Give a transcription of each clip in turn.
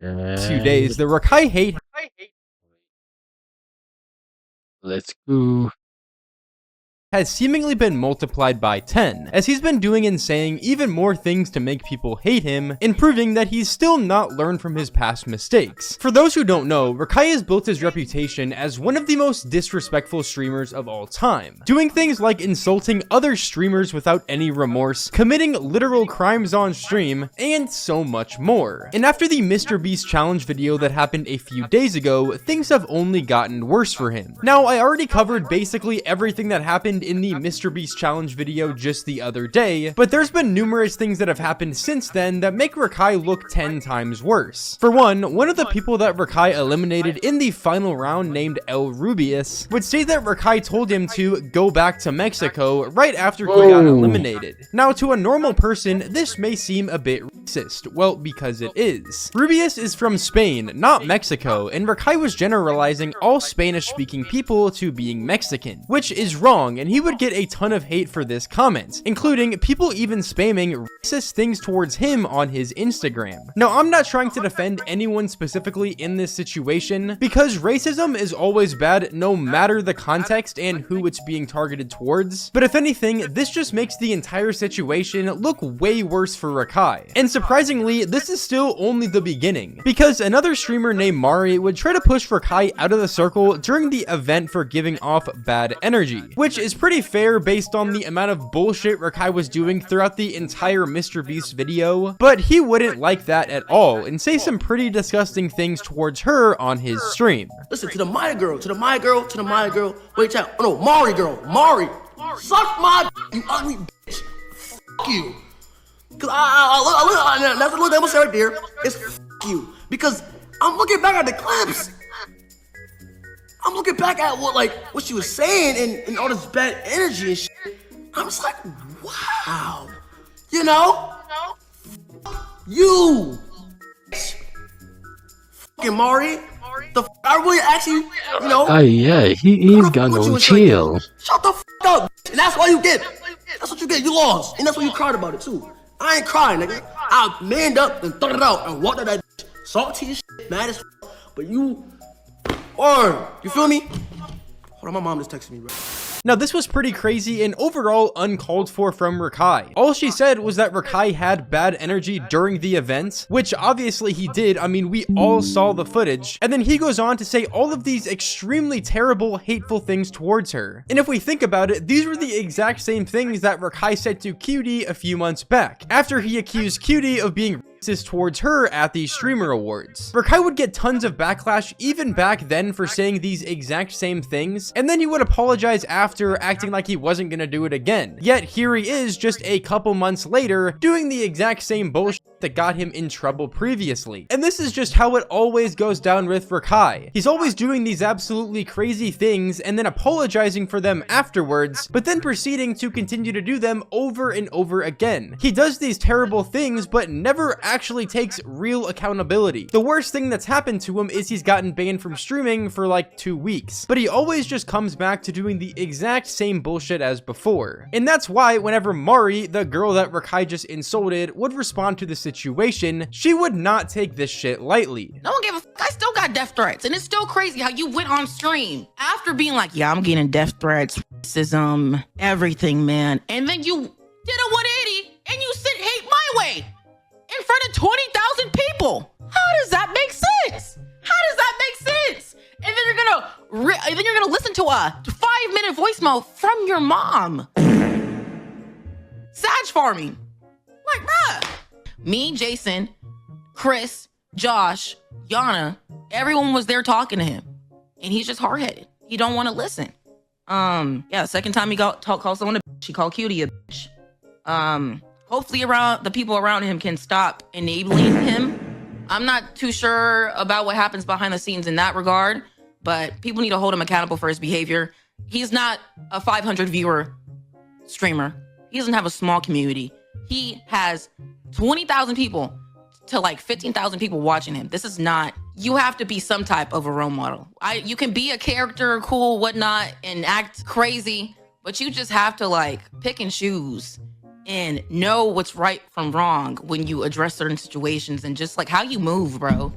2 days, the Rakai hate Let's go. has seemingly been multiplied by 10, as he's been doing and saying even more things to make people hate him, and proving that he's still not learned from his past mistakes. For those who don't know, Rakai has built his reputation as one of the most disrespectful streamers of all time, doing things like insulting other streamers without any remorse, committing literal crimes on stream, and so much more. And after the MrBeast challenge video that happened a few days ago, things have only gotten worse for him. Now, I already covered basically everything that happened in the MrBeast challenge video just the other day, but there's been numerous things that have happened since then that make Rakai look 10 times worse. For one of the people that Rakai eliminated in the final round, named El Rubius, would say that Rakai told him to go back to Mexico right after he got eliminated. Now, to a normal person, this may seem a bit racist. Well, because it is. Rubius is from Spain, not Mexico, and Rakai was generalizing all Spanish-speaking people to being Mexican, which is wrong, and he would get a ton of hate for this comment, including people even spamming racist things towards him on his Instagram. Now, I'm not trying to defend anyone specifically in this situation, because racism is always bad no matter the context and who it's being targeted towards, but if anything, this just makes the entire situation look way worse for Rakai. And surprisingly, this is still only the beginning, because another streamer named Mari would try to push Rakai out of the circle during the event for giving off bad energy, which is pretty fair based on the amount of bullshit Rakai was doing throughout the entire MrBeast video, but he wouldn't like that at all and say some pretty disgusting things towards her on his stream. Listen, to the Maya girl, to the Maya girl, to the Maya girl. Wait, chat. Oh no, Mari girl, Mari. Suck my you ugly bitch. Fuck you. Cause that's what I'm gonna say right there. It's fuck you. Because I'm looking back at the clips. I'm looking back at what she was saying and all this bad energy and shit. I'm just like, wow. You know? You. Fucking Mari. I really actually, you know. Oh yeah, he's got no chill. Like, shut the up. And that's why you get. That's what you get. You lost. And that's why you cried about it too. I ain't crying, nigga. I manned up and thought it out and walked out that bitch. Salty as shit, mad as but you. Or, you feel me? Hold on, my mom just texted me, bro. Now, this was pretty crazy and overall uncalled for from Rakai. All she said was that Rakai had bad energy during the event, which obviously he did. I mean, we all saw the footage. And then he goes on to say all of these extremely terrible, hateful things towards her. And if we think about it, these were the exact same things that Rakai said to Cutie a few months back, after he accused Cutie of being racist towards her at the Streamer Awards. Rakai would get tons of backlash even back then for saying these exact same things, and then he would apologize after, acting like he wasn't gonna do it again. Yet here he is just a couple months later doing the exact same bullshit that got him in trouble previously. And this is just how it always goes down with Rakai. He's always doing these absolutely crazy things and then apologizing for them afterwards, but then proceeding to continue to do them over and over again. He does these terrible things but never actually takes real accountability. The worst thing that's happened to him is he's gotten banned from streaming for like 2 weeks, but he always just comes back to doing the exact same bullshit as before. And that's why whenever Mari, the girl that Rakai just insulted, would respond to the situation, she would not take this shit lightly. No one gave a fuck. I still got death threats, and it's still crazy how you went on stream after being like, yeah, I'm getting death threats, racism, everything, man. And then you did a 180 and you sent hate my way in front of 20,000 people. How does that make sense? How does that make sense? And then you're gonna listen to a 5-minute voicemail from your mom. Sag farming. Like, bruh. Me, Jason, Chris, Josh, Yana, everyone was there talking to him. And he's just hard-headed. He don't want to listen. Yeah, second time he called someone a bitch, he called Cutie a bitch. Hopefully the people around him can stop enabling him. I'm not too sure about what happens behind the scenes in that regard, but people need to hold him accountable for his behavior. He's not a 500 viewer streamer. He doesn't have a small community. He has 20,000 people to like 15,000 people watching him. This is not, you have to be some type of a role model. You can be a character, cool, whatnot, and act crazy, but you just have to like pick and choose and know what's right from wrong when you address certain situations and just like how you move, bro.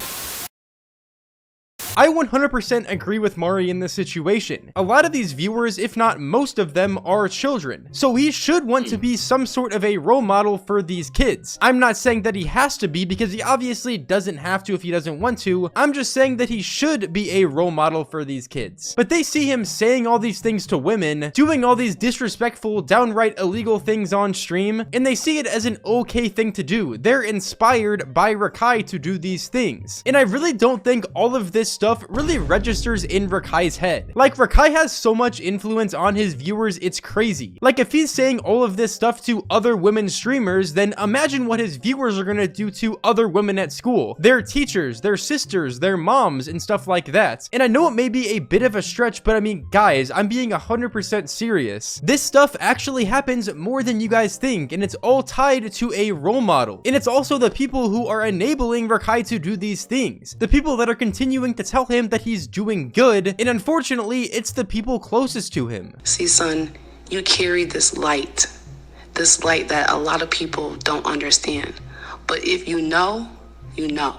I 100% agree with Mari in this situation. A lot of these viewers, if not most of them, are children. So he should want to be some sort of a role model for these kids. I'm not saying that he has to be, because he obviously doesn't have to if he doesn't want to. I'm just saying that he should be a role model for these kids. But they see him saying all these things to women, doing all these disrespectful, downright illegal things on stream, and they see it as an okay thing to do. They're inspired by Rakai to do these things. And I really don't think all of this stuff really registers in Rakai's head. Like, Rakai has so much influence on his viewers, it's crazy. Like, if he's saying all of this stuff to other women streamers, then imagine what his viewers are gonna do to other women at school, their teachers, their sisters, their moms, and stuff like that. And I know it may be a bit of a stretch, but I mean, guys, I'm being 100% serious. This stuff actually happens more than you guys think, and it's all tied to a role model. And it's also the people who are enabling Rakai to do these things, the people that are continuing to tell him that he's doing good, and unfortunately, it's the people closest to him. See, son, you carry this light that a lot of people don't understand. But if you know, you know.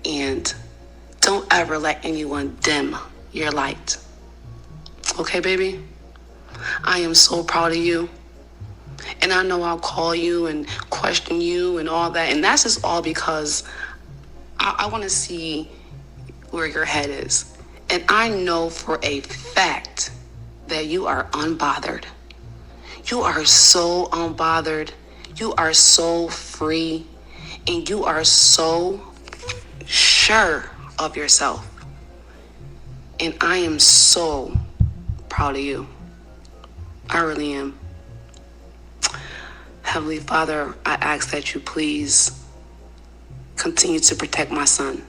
And don't ever let anyone dim your light. Okay, baby? I am so proud of you. And I know I'll call you and question you and all that. And that's just all because I want to see where your head is. And I know for a fact that you are unbothered. You are so unbothered. You are so free. And you are so sure of yourself. And I am so proud of you. I really am. Heavenly Father, I ask that you please continue to protect my son.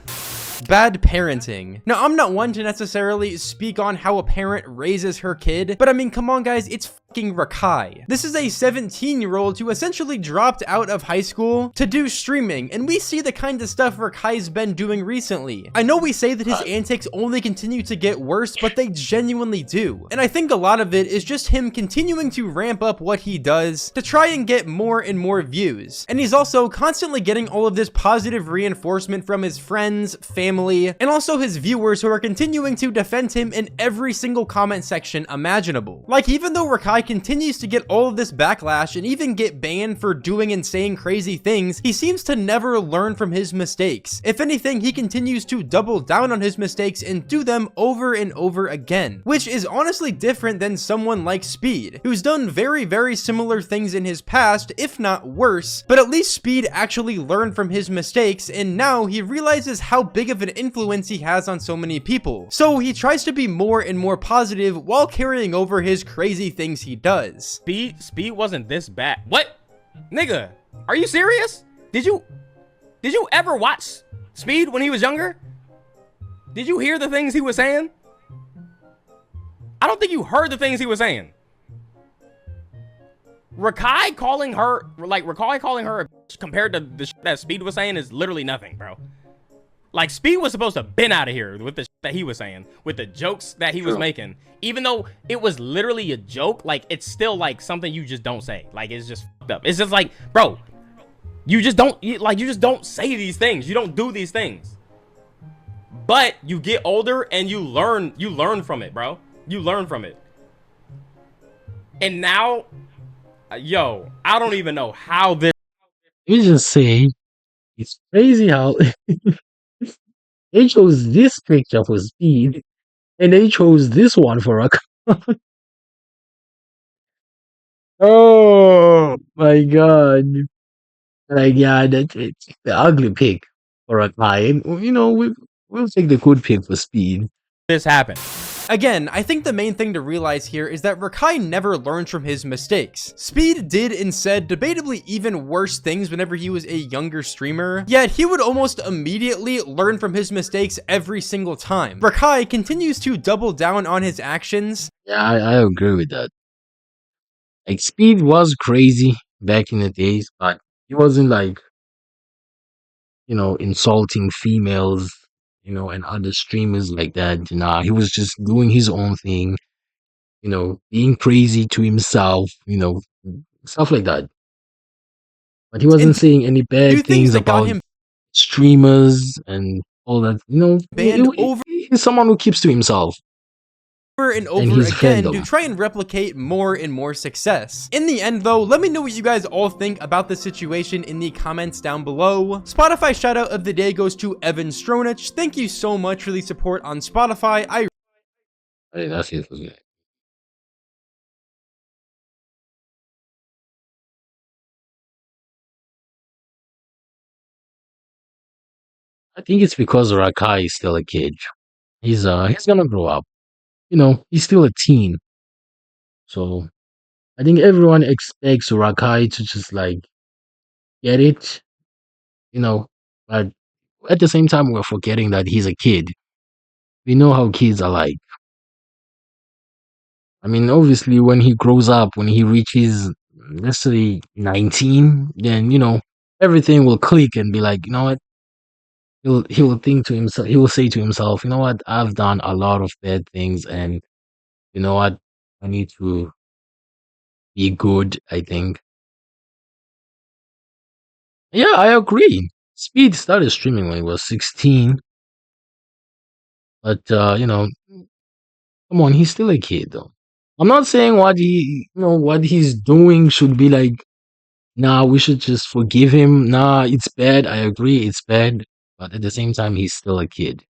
Bad parenting. Now, I'm not one to necessarily speak on how a parent raises her kid, but I mean, come on guys, it's fucking Rakai. This is a 17-year-old who essentially dropped out of high school to do streaming, and we see the kind of stuff Rakai's been doing recently. I know we say that his antics only continue to get worse, but they genuinely do. And I think a lot of it is just him continuing to ramp up what he does to try and get more and more views. And he's also constantly getting all of this positive reinforcement from his friends, family, and also his viewers who are continuing to defend him in every single comment section imaginable. Like, even though Rakai continues to get all of this backlash and even get banned for doing and saying crazy things, he seems to never learn from his mistakes. If anything, he continues to double down on his mistakes and do them over and over again, which is honestly different than someone like Speed, who's done very similar things in his past, if not worse, but at least Speed actually learned from his mistakes, and now he realizes how big of an influence he has on so many people. So he tries to be more and more positive while carrying over his crazy things he does. Speed wasn't this bad. What? Nigga, are you serious? Did you ever watch Speed when he was younger? Did you hear the things he was saying? I don't think you heard the things he was saying. Rakai calling her a bitch compared to the shit that Speed was saying is literally nothing, bro. Like, Speed was supposed to have been out of here with the shit that he was saying, with the jokes that he was making. Even though it was literally a joke, like, it's still, like, something you just don't say. Like, it's just fucked up. It's just like, bro, you just don't say these things. You don't do these things. But you get older and you learn from it, bro. You learn from it. And now, yo, I don't even know how this... You just say, it's crazy how they chose this picture for Speed, and they chose this one for Rakai. Oh my god. Like, yeah, it's the ugly pick for Rakai. And, you know, we'll take the good pick for Speed. This happened. Again, I think the main thing to realize here is that Rakai never learned from his mistakes. Speed did and said debatably even worse things whenever he was a younger streamer, yet he would almost immediately learn from his mistakes every single time. Rakai continues to double down on his actions. Yeah, I agree with that. Like, Speed was crazy back in the days, but he wasn't like, you know, insulting females, you know, and other streamers like that. Nah, he was just doing his own thing, you know, being crazy to himself, you know, stuff like that. But he wasn't And saying any bad two things things that got about him streamers and all that. banned over He's someone who keeps to himself and and over his again to fandom. try and replicate more and more success. In the end though, let me know what you guys all think about the situation in the comments down below. Spotify shoutout of the day goes to Evan Stronich. Thank you so much for the support on Spotify. I think that's it for me. I think it's because Rakai is still a kid. He's gonna grow up. He's still a teen. So I think everyone expects Rakai to just like get it, you know, but at the same time we're forgetting that he's a kid. We know how kids are like. I mean, obviously when he grows up, when he reaches let's say 19, then everything will click and be like, you know what? He will think to himself, he will say to himself, you know what, I've done a lot of bad things, and you know what, I need to be good, I think. Yeah, I agree. Speed started streaming when he was 16, but come on, he's still a kid though. I'm not saying what he's doing should be like, nah, we should just forgive him. Nah, it's bad. I agree, it's bad, but at the same time, he's still a kid.